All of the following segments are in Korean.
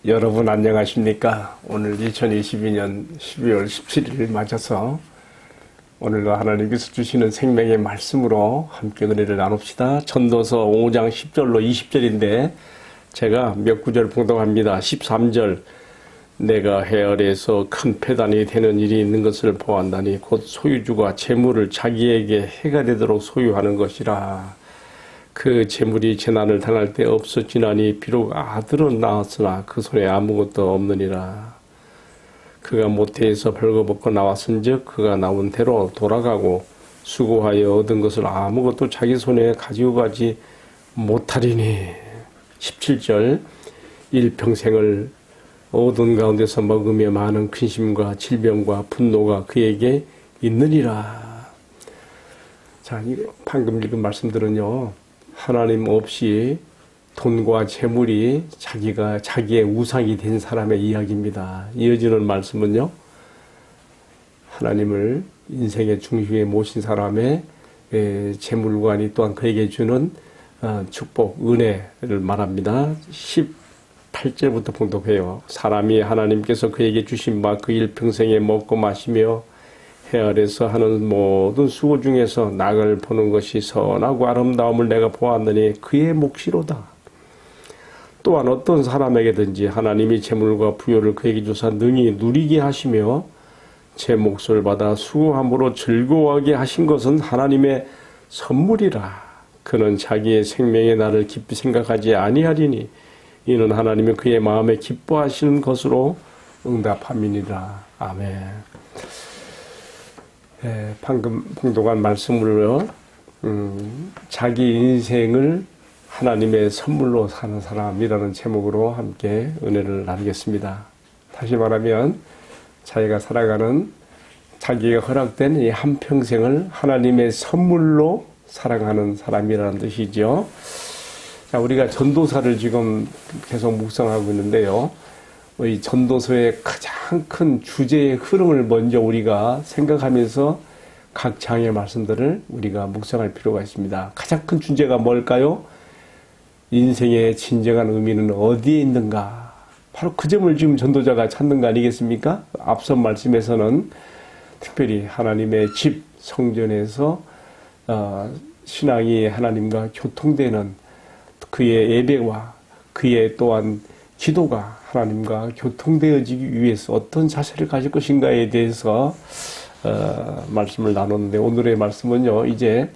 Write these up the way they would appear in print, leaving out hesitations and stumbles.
여러분 안녕하십니까? 오늘 2022년 12월 17일을 맞아서 오늘도 하나님께서 주시는 생명의 말씀으로 함께 은혜를 나눕시다. 전도서 5장 10절로 20절인데 제가 몇 구절 봉독합니다. 13절 내가 해열에서 큰 패단이 되는 일이 있는 것을 보았나니 곧 소유주가 재물을 자기에게 해가 되도록 소유하는 것이라. 그 재물이 재난을 당할 때 없어지나니 비록 아들은 낳았으나 그 손에 아무것도 없느니라. 그가 모태에서 벌거벗고 나왔은즉 그가 나온 대로 돌아가고 수고하여 얻은 것을 아무것도 자기 손에 가지고 가지 못하리니. 17절 일평생을 어두운 가운데서 먹으며 많은 근심과 질병과 분노가 그에게 있느니라. 자, 방금 읽은 말씀들은요, 하나님 없이 돈과 재물이 자기의 우상이 된 사람의 이야기입니다. 이어지는 말씀은요, 하나님을 인생의 중심에 모신 사람의 재물관이 또한 그에게 주는 축복, 은혜를 말합니다. 18절부터 봉독해요. 사람이 하나님께서 그에게 주신 바 그 일평생에 먹고 마시며 해 아래서 하는 모든 수고 중에서 낙을 보는 것이 선하고 아름다움을 내가 보았느니 그의 몫이로다. 또한 어떤 사람에게든지 하나님이 재물과 부요를 그에게 주사 능히 누리게 하시며 제 몫을 받아 수고함으로 즐거워하게 하신 것은 하나님의 선물이라. 그는 자기의 생명의 날을 깊이 생각하지 아니하리니 이는 하나님이 그의 마음에 기뻐하시는 것으로 응답함이니라. 아멘. 방금 봉독한 말씀으로 자기 인생을 하나님의 선물로 사는 사람이라는 제목으로 함께 은혜를 나누겠습니다. 다시 말하면 자기가 살아가는 자기가 허락된 이 한평생을 하나님의 선물로 살아가는 사람이라는 뜻이죠. 자, 우리가 전도사를 지금 계속 묵상하고 있는데요. 이 전도서의 가장 큰 주제의 흐름을 먼저 우리가 생각하면서 각 장의 말씀들을 우리가 묵상할 필요가 있습니다. 가장 큰 주제가 뭘까요? 인생의 진정한 의미는 어디에 있는가? 바로 그 점을 지금 전도자가 찾는 거 아니겠습니까? 앞선 말씀에서는 특별히 하나님의 집, 성전에서 신앙이 하나님과 교통되는 그의 예배와 그의 또한 기도가 하나님과 교통되어지기 위해서 어떤 자세를 가질 것인가에 대해서 말씀을 나눴는데 오늘의 말씀은요, 이제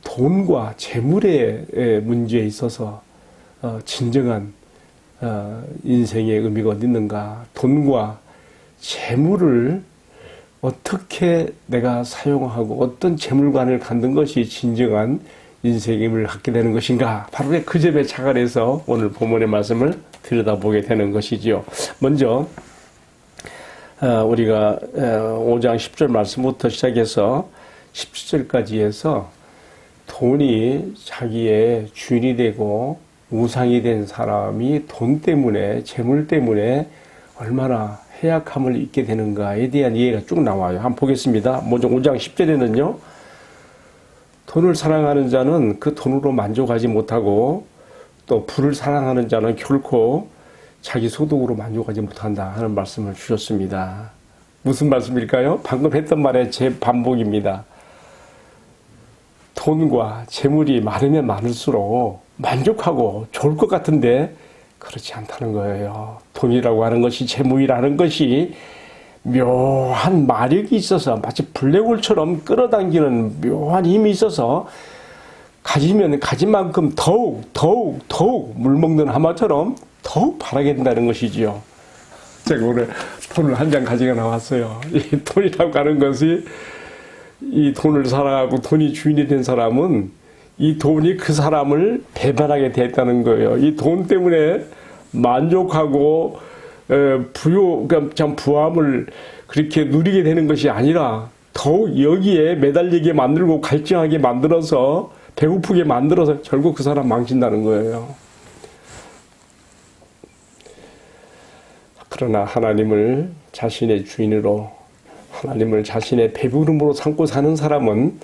돈과 재물의 문제에 있어서 진정한 인생의 의미가 어디 있는가, 돈과 재물을 어떻게 내가 사용하고 어떤 재물관을 갖는 것이 진정한 인생의 의미를 갖게 되는 것인가, 바로 그 점에 착안해서 오늘 본문의 말씀을 들여다보게 되는 것이지요. 먼저 우리가 5장 10절 말씀부터 시작해서 17절까지 해서 돈이 자기의 주인이 되고 우상이 된 사람이 돈 때문에, 재물 때문에 얼마나 해악함을 입게 되는가에 대한 이해가 쭉 나와요. 한번 보겠습니다. 먼저 5장 10절에는요, 돈을 사랑하는 자는 그 돈으로 만족하지 못하고 또 부를 사랑하는 자는 결코 자기 소득으로 만족하지 못한다 하는 말씀을 주셨습니다. 무슨 말씀일까요? 방금 했던 말의 재반복입니다. 돈과 재물이 많으면 많을수록 만족하고 좋을 것 같은데 그렇지 않다는 거예요. 돈이라고 하는 것이, 재물이라는 것이 묘한 마력이 있어서 마치 블랙홀처럼 끌어당기는 묘한 힘이 있어서 가지면 가진 만큼 더욱 물먹는 하마처럼 더욱 바라게 된다는 것이지요. 제가 오늘 돈을 한 장 가지고 나왔어요. 이 돈이라고 하는 것이, 이 돈을 사랑하고 돈이 주인이 된 사람은 이 돈이 그 사람을 배반하게 됐다는 거예요. 이 돈 때문에 만족하고 그러니까 참 부함을 그렇게 누리게 되는 것이 아니라 더욱 여기에 매달리게 만들고 갈증하게 만들어서 배고프게 만들어서 결국 그 사람 망친다는 거예요. 그러나 하나님을 자신의 주인으로, 하나님을 자신의 배부름으로 삼고 사는 사람은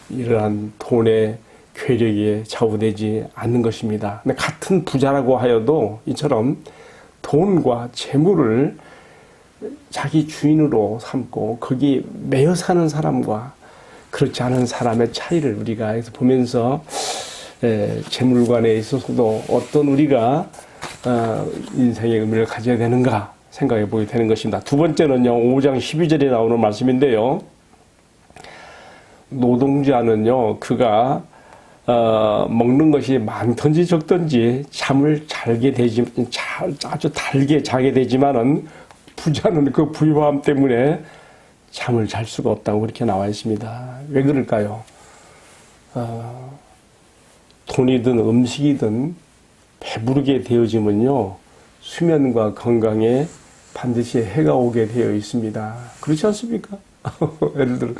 이러한 돈의 괴력에 좌우되지 않는 것입니다. 근데 같은 부자라고 하여도 이처럼 돈과 재물을 자기 주인으로 삼고 거기에 매여 사는 사람과 그렇지 않은 사람의 차이를 우리가 여기서 보면서 재물관에 있어서도 어떤 우리가 인생의 의미를 가져야 되는가 생각해 보게 되는 것입니다. 두 번째는요, 5장 12절에 나오는 말씀인데요. 노동자는요, 그가 먹는 것이 많든지 적든지 잠을 아주 달게 자게 되지만은 부자는 그 부유함 때문에 잠을 잘 수가 없다고 그렇게 나와 있습니다. 왜 그럴까요? 돈이든 음식이든 배부르게 되어지면요, 수면과 건강에 반드시 해가 오게 되어 있습니다. 그렇지 않습니까? 예를 들어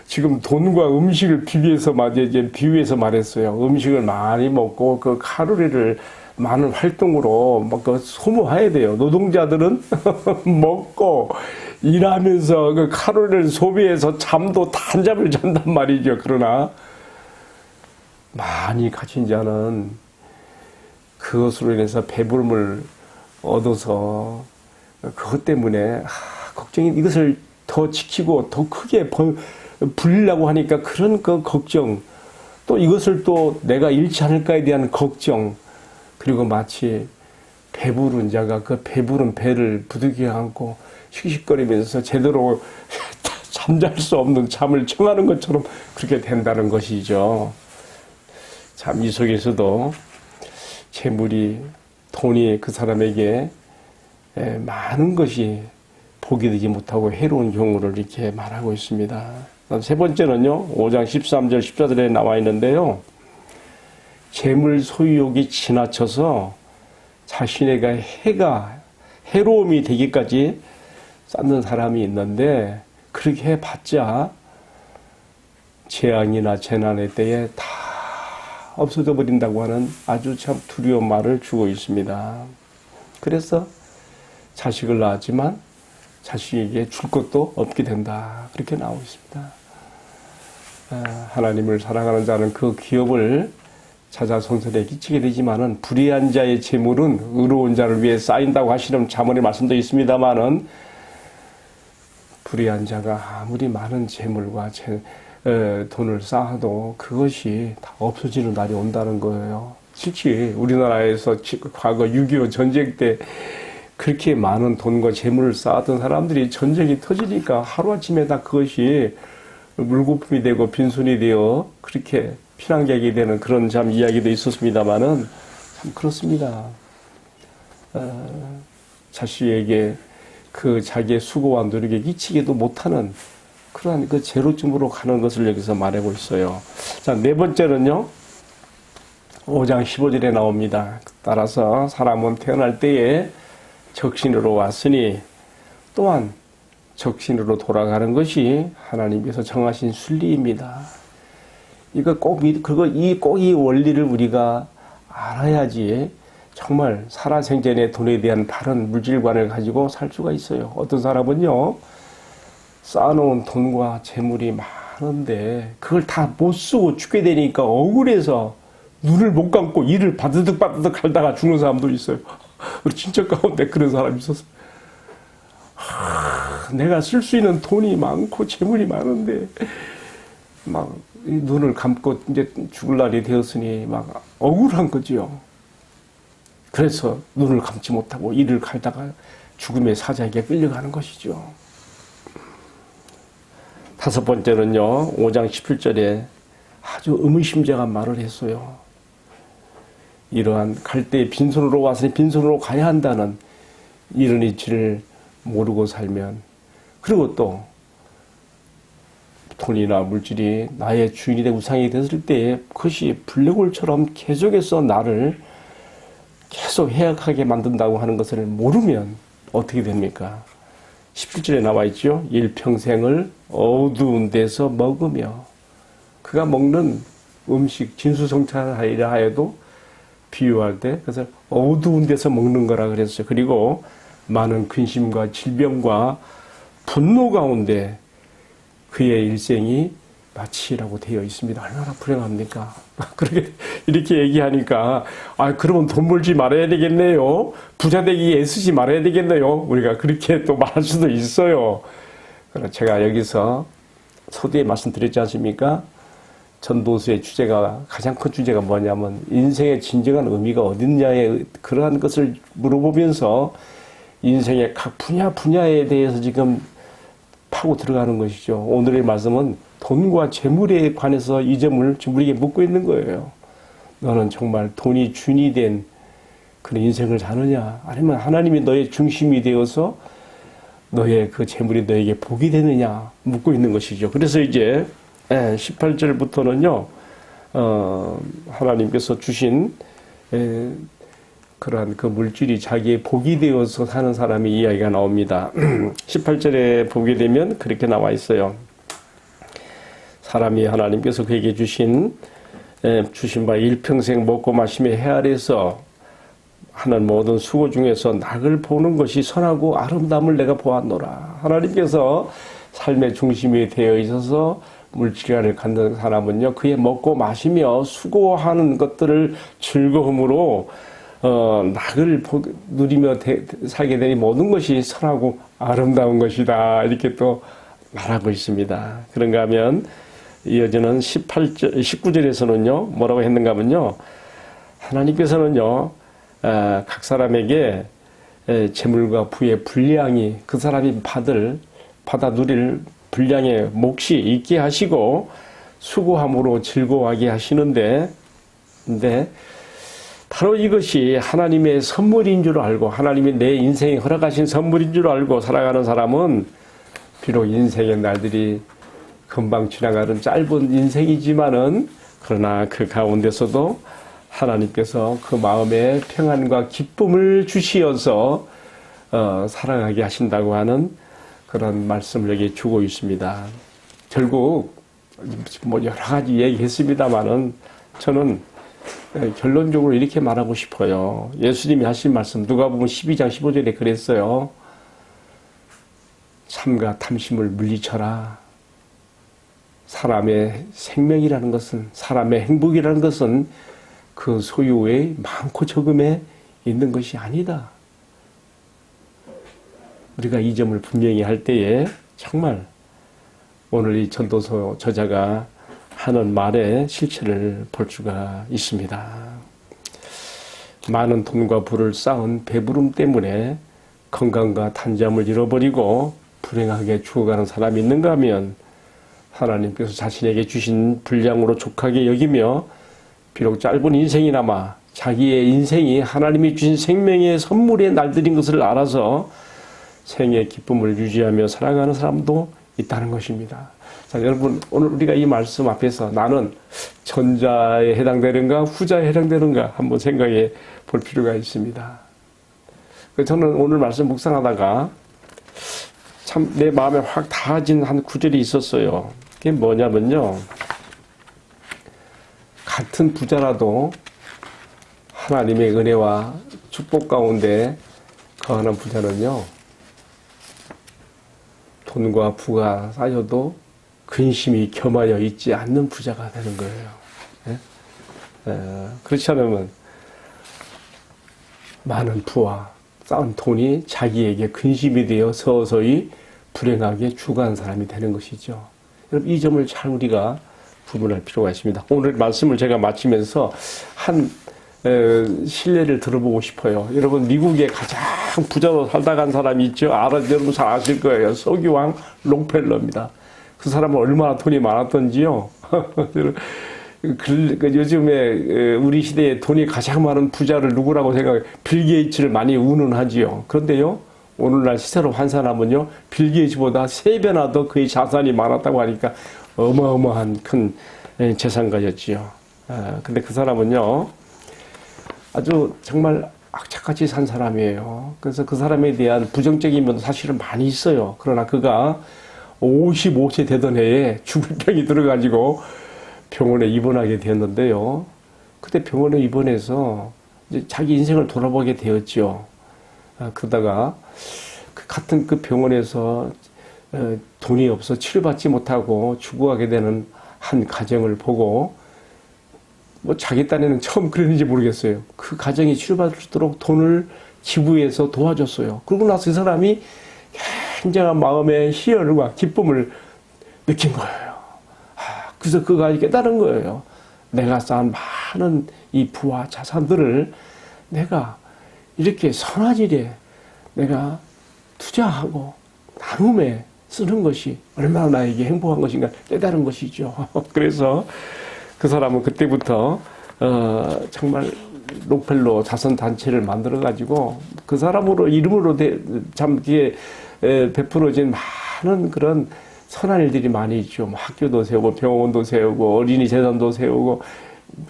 지금 돈과 음식을 비유해서 말했어요. 음식을 많이 먹고 그 칼로리를 많은 활동으로 막 소모해야 돼요. 노동자들은 먹고 일하면서 그 칼로리를 소비해서 잠도 단잠을 잔단 말이죠. 그러나 많이 가진 자는 그것으로 인해서 배부름을 얻어서 그것 때문에 걱정이 이것을 더 지키고 더 크게 불리려고 하니까 그런 그 걱정, 또 이것을 또 내가 잃지 않을까에 대한 걱정, 그리고 마치 배부른 자가 그 배부른 배를 부득이 안고 씩씩거리면서 제대로 잠잘 수 없는 잠을 청하는 것처럼 그렇게 된다는 것이죠. 참 이 속에서도 재물이, 돈이 그 사람에게 많은 것이 복이 되지 못하고 해로운 경우를 이렇게 말하고 있습니다. 세 번째는요, 5장 13절 14절에 나와 있는데요. 재물 소유욕이 지나쳐서 자신에게 해로움이 되기까지 쌓는 사람이 있는데, 그렇게 해봤자 재앙이나 재난의 때에 다 없어져 버린다고 하는 아주 참 두려운 말을 주고 있습니다. 그래서 자식을 낳았지만 자식에게 줄 것도 없게 된다. 그렇게 나오고 있습니다. 하나님을 사랑하는 자는 그 기업을 자자손손에 끼치게 되지만은 불의한 자의 재물은 의로운 자를 위해 쌓인다고 하시는 자문의 말씀도 있습니다만은 불의한 자가 아무리 많은 재물과 돈을 쌓아도 그것이 다 없어지는 날이 온다는 거예요. 실제 우리나라에서 과거 6.25 전쟁 때 그렇게 많은 돈과 재물을 쌓았던 사람들이 전쟁이 터지니까 하루아침에 다 그것이 물거품이 되고 빈손이 되어 그렇게 피난객이 되는 그런 참 이야기도 있었습니다만은 참 그렇습니다. 자식에게 그 자기의 수고와 노력에 끼치지도 못하는 그러한 그 제로쯤으로 가는 것을 여기서 말하고 있어요. 자, 네 번째는요, 5장 15절에 나옵니다. 따라서 사람은 태어날 때에 적신으로 왔으니 또한 적신으로 돌아가는 것이 하나님께서 정하신 순리입니다. 꼭 이 원리를 우리가 알아야지 정말 살아생전의 돈에 대한 바른 물질관을 가지고 살 수가 있어요. 어떤 사람은요, 쌓아놓은 돈과 재물이 많은데 그걸 다 못 쓰고 죽게 되니까 억울해서 눈을 못 감고 이를 바드득 하다가 죽는 사람도 있어요. 우리 친척 가운데 그런 사람이 있었어요. 내가 쓸 수 있는 돈이 많고 재물이 많은데 막 눈을 감고 이제 죽을 날이 되었으니 막 억울한 거지요. 그래서 눈을 감지 못하고 이를 갈다가 죽음의 사자에게 끌려가는 것이죠. 다섯 번째는요, 5장 17절에 아주 의무심장한 말을 했어요. 이러한 갈 때 빈손으로 왔으니 빈손으로 가야 한다는 이런 이치를 모르고 살면, 그리고 또 돈이나 물질이 나의 주인이 되고 우상이 됐을 때에 그것이 블랙홀처럼 계속해서 나를 계속 해악하게 만든다고 하는 것을 모르면 어떻게 됩니까? 17절에 나와 있죠. 일평생을 어두운 데서 먹으며, 그가 먹는 음식 진수성찬하리라 하여도 비유할 때 그래서 어두운 데서 먹는 거라 그랬어요. 그리고 많은 근심과 질병과 분노 가운데 그의 일생이 마치라고 되어 있습니다. 얼마나 불행합니까? 그렇게 이렇게 얘기하니까 그러면 돈 벌지 말아야 되겠네요. 부자 되기 애쓰지 말아야 되겠네요. 우리가 그렇게 또 말할 수도 있어요. 그러나 제가 여기서 서두에 말씀드렸지 않습니까? 전도서의 주제가 가장 큰 주제가 뭐냐면 인생의 진정한 의미가 어딨냐에 그러한 것을 물어보면서 인생의 각 분야에 대해서 지금 파고 들어가는 것이죠. 오늘의 말씀은 돈과 재물에 관해서 이 점을 지금 우리에게 묻고 있는 거예요. 너는 정말 돈이 준이 된 그런 인생을 사느냐? 아니면 하나님이 너의 중심이 되어서 너의 그 재물이 너에게 복이 되느냐? 묻고 있는 것이죠. 그래서 이제 18절부터는요, 하나님께서 주신 그러한 그 물질이 자기의 복이 되어서 사는 사람의 이야기가 나옵니다. 18절에 보게 되면 그렇게 나와 있어요. 사람이 하나님께서 그에게 주신 바 일평생 먹고 마시며 해 아래서 하는 모든 수고 중에서 낙을 보는 것이 선하고 아름다움을 내가 보았노라. 하나님께서 삶의 중심이 되어 있어서 물질관을 갖는 사람은요, 그의 먹고 마시며 수고하는 것들을 즐거움으로 낙을 누리며 살게 되니 모든 것이 선하고 아름다운 것이다. 이렇게 또 말하고 있습니다. 그런가 하면 이어지는 19절에서는요, 뭐라고 했는가 하면요, 하나님께서는요, 각 사람에게 재물과 부의 분량이 그 사람이 받아 누릴 분량의 몫이 있게 하시고 수고함으로 즐거워하게 하시는데, 근데 바로 이것이 하나님의 선물인 줄 알고 하나님이 내 인생에 허락하신 선물인 줄 알고 살아가는 사람은 비록 인생의 날들이 금방 지나가는 짧은 인생이지만은 그러나 그 가운데서도 하나님께서 그 마음에 평안과 기쁨을 주시어서 살아가게 하신다고 하는 그런 말씀을 여기 주고 있습니다. 결국 뭐 여러 가지 얘기했습니다만은 저는 결론적으로 이렇게 말하고 싶어요. 예수님이 하신 말씀 누가복음 12장 15절에 그랬어요. 삼가 탐심을 물리쳐라. 사람의 생명이라는 것은, 사람의 행복이라는 것은 그 소유의 많고 적음에 있는 것이 아니다. 우리가 이 점을 분명히 할 때에 정말 오늘 이 전도서 저자가 하는 말의 실체를 볼 수가 있습니다. 많은 돈과 부를 쌓은 배부름 때문에 건강과 단잠을 잃어버리고 불행하게 죽어가는 사람이 있는가 하면 하나님께서 자신에게 주신 분량으로 족하게 여기며 비록 짧은 인생이나마 자기의 인생이 하나님이 주신 생명의 선물의 날들인 것을 알아서 생의 기쁨을 유지하며 살아가는 사람도 있다는 것입니다. 자, 여러분, 오늘 우리가 이 말씀 앞에서 나는 전자에 해당되는가 후자에 해당되는가 한번 생각해 볼 필요가 있습니다. 저는 오늘 말씀 묵상하다가 참 내 마음에 확 닿아진 한 구절이 있었어요. 그게 뭐냐면요, 같은 부자라도 하나님의 은혜와 축복 가운데 거하는 부자는요, 돈과 부가 쌓여도 근심이 겸하여 있지 않는 부자가 되는 거예요. 그렇지 않으면 많은 부와 쌓은 돈이 자기에게 근심이 되어 서서히 불행하게 죽어간 사람이 되는 것이죠. 여러분, 이 점을 잘 우리가 구분할 필요가 있습니다. 오늘 말씀을 제가 마치면서 한 실례를 들어보고 싶어요. 여러분, 미국에 가장 부자로 살다 간 사람이 있죠. 여러분 잘 아실 거예요. 석유왕 록펠러입니다. 그 사람은 얼마나 돈이 많았던지요. 요즘에 우리 시대에 돈이 가장 많은 부자를 누구라고 생각해요? 빌 게이츠를 많이 운운하지요. 그런데요, 오늘날 시세로 환산하면요, 빌 게이츠보다 3배나 더 그의 자산이 많았다고 하니까 어마어마한 큰 재산가였지요. 근데 그 사람은요, 아주 정말 악착같이 산 사람이에요. 그래서 그 사람에 대한 부정적인 면도 사실은 많이 있어요. 그러나 그가 55세 되던 해에 죽을 병이 들어가지고 병원에 입원하게 되었는데요. 그때 병원에 입원해서 이제 자기 인생을 돌아보게 되었죠. 그러다가 같은 그 병원에서 돈이 없어 치료받지 못하고 죽어가게 되는 한 가정을 보고 뭐 자기 딴에는 처음 그랬는지 모르겠어요. 그 가정이 치료받을 수 있도록 돈을 기부해서 도와줬어요. 그러고 나서 그 사람이 굉장한 마음의 희열과 기쁨을 느낀 거예요. 그래서 그가 깨달은 거예요. 내가 쌓은 많은 이 부와 자산들을 내가 이렇게 선한 일에 내가 투자하고 나눔에 쓰는 것이 얼마나 나에게 행복한 것인가 깨달은 것이죠. 그래서 그 사람은 그때부터 정말 록펠러 자선단체를 만들어가지고 그 사람으로 이름으로 참 이게 베풀어진 많은 그런 선한 일들이 많이 있죠. 뭐 학교도 세우고 병원도 세우고 어린이 재단도 세우고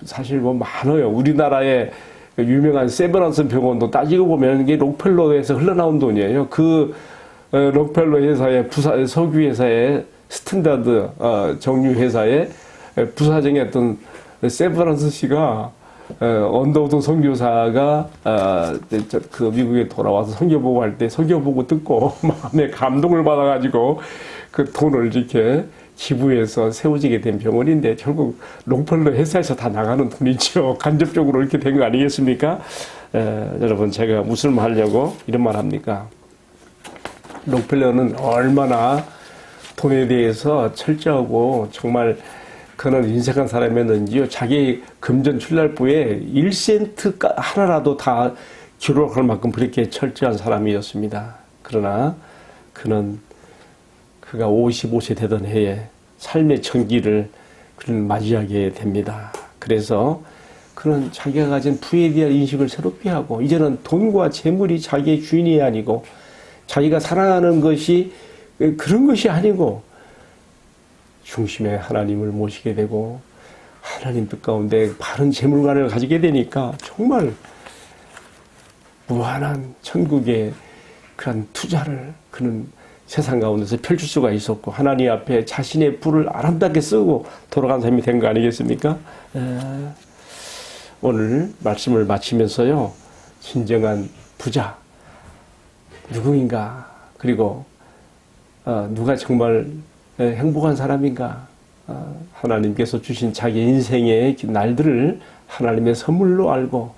사실 뭐 많아요. 우리나라의 유명한 세브란스 병원도 따지고 보면 이게 록펠러에서 흘러나온 돈이에요. 그 록펠러 회사의 석유 회사의 스탠다드 정유 회사의 부사장이었던 세브란스 씨가 언더우드 선교사가 그 미국에 돌아와서 선교 보고 할 때 선교 보고 듣고 마음에 감동을 받아가지고 그 돈을 이렇게 기부해서 세워지게 된 병원인데 결국 록펠러 회사에서 다 나가는 돈이죠. 간접적으로 이렇게 된 거 아니겠습니까? 여러분 제가 무슨 말 하려고 이런 말 합니까? 록펠러는 얼마나 돈에 대해서 철저하고 정말 그는 인색한 사람이었는지요. 자기 금전 출납부에 1센트 하나라도 다 기록할 만큼 그렇게 철저한 사람이었습니다. 그러나 그가 55세 되던 해에 삶의 천기를 그는 맞이하게 됩니다. 그래서 그는 자기가 가진 부에 대한 인식을 새롭게 하고 이제는 돈과 재물이 자기의 주인이 아니고 자기가 사랑하는 것이 그런 것이 아니고 중심에 하나님을 모시게 되고 하나님 뜻 가운데 바른 재물관을 가지게 되니까 정말 무한한 천국의 그런 투자를 그는 세상 가운데서 펼칠 수가 있었고 하나님 앞에 자신의 부를 아름답게 쓰고 돌아간 삶이 된 거 아니겠습니까? 오늘 말씀을 마치면서요. 진정한 부자 누구인가 그리고 누가 정말 행복한 사람인가 하나님께서 주신 자기 인생의 날들을 하나님의 선물로 알고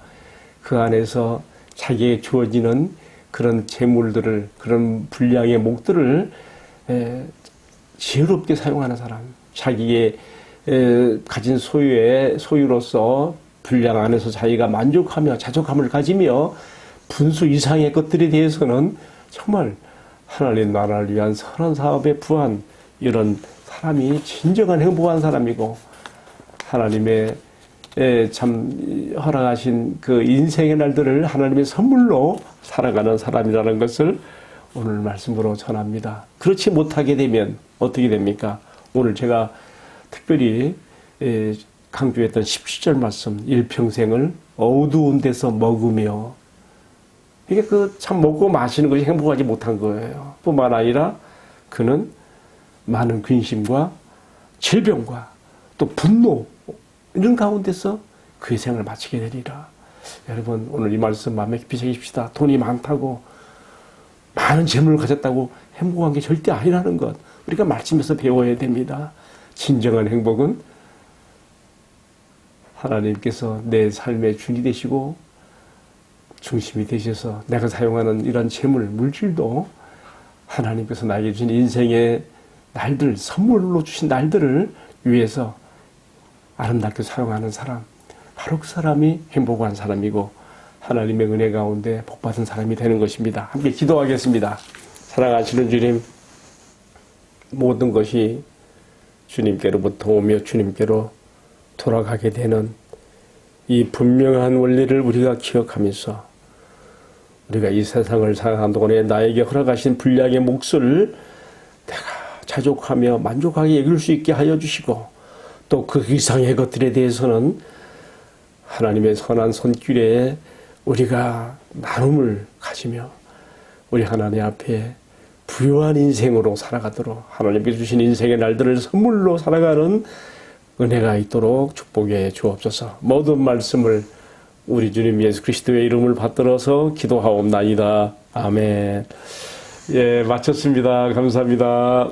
그 안에서 자기에게 주어지는 그런 재물들을 그런 분량의 목들을 지혜롭게 사용하는 사람 자기의 가진 소유로서 분량 안에서 자기가 만족하며 자족함을 가지며 분수 이상의 것들에 대해서는 정말 하나님 나라를 위한 선한 사업에 부한 이런 사람이 진정한 행복한 사람이고 하나님의 참 허락하신 그 인생의 날들을 하나님의 선물로 살아가는 사람이라는 것을 오늘 말씀으로 전합니다. 그렇지 못하게 되면 어떻게 됩니까? 오늘 제가 특별히 강조했던 17절 말씀 일평생을 어두운 데서 먹으며 이게 참 먹고 마시는 것이 행복하지 못한 거예요. 뿐만 아니라 그는 많은 근심과 질병과 또 분노 이런 가운데서 그의 생을 마치게 되리라. 여러분 오늘 이 말씀 마음에 깊이 새깁시다. 돈이 많다고 많은 재물을 가졌다고 행복한 게 절대 아니라는 것 우리가 말씀에서 배워야 됩니다. 진정한 행복은 하나님께서 내 삶의 주인이 되시고 중심이 되셔서 내가 사용하는 이런 재물, 물질도 하나님께서 나에게 주신 인생의 날들, 선물로 주신 날들을 위해서 아름답게 사용하는 사람, 바로 그 사람이 행복한 사람이고 하나님의 은혜 가운데 복받은 사람이 되는 것입니다. 함께 기도하겠습니다. 사랑하시는 주님, 모든 것이 주님께로부터 오며 주님께로 돌아가게 되는 이 분명한 원리를 우리가 기억하면서 우리가 이 세상을 살아가는 동안에 나에게 허락하신 분량의 몫을 내가 자족하며 만족하게 여길 수 있게 하여 주시고 또 그 이상의 것들에 대해서는 하나님의 선한 손길에 우리가 나눔을 가지며 우리 하나님 앞에 부유한 인생으로 살아가도록 하나님께서 주신 인생의 날들을 선물로 살아가는 은혜가 있도록 축복해 주옵소서. 모든 말씀을 우리 주님 예수 그리스도의 이름을 받들어서 기도하옵나이다. 아멘. 예, 마쳤습니다. 감사합니다.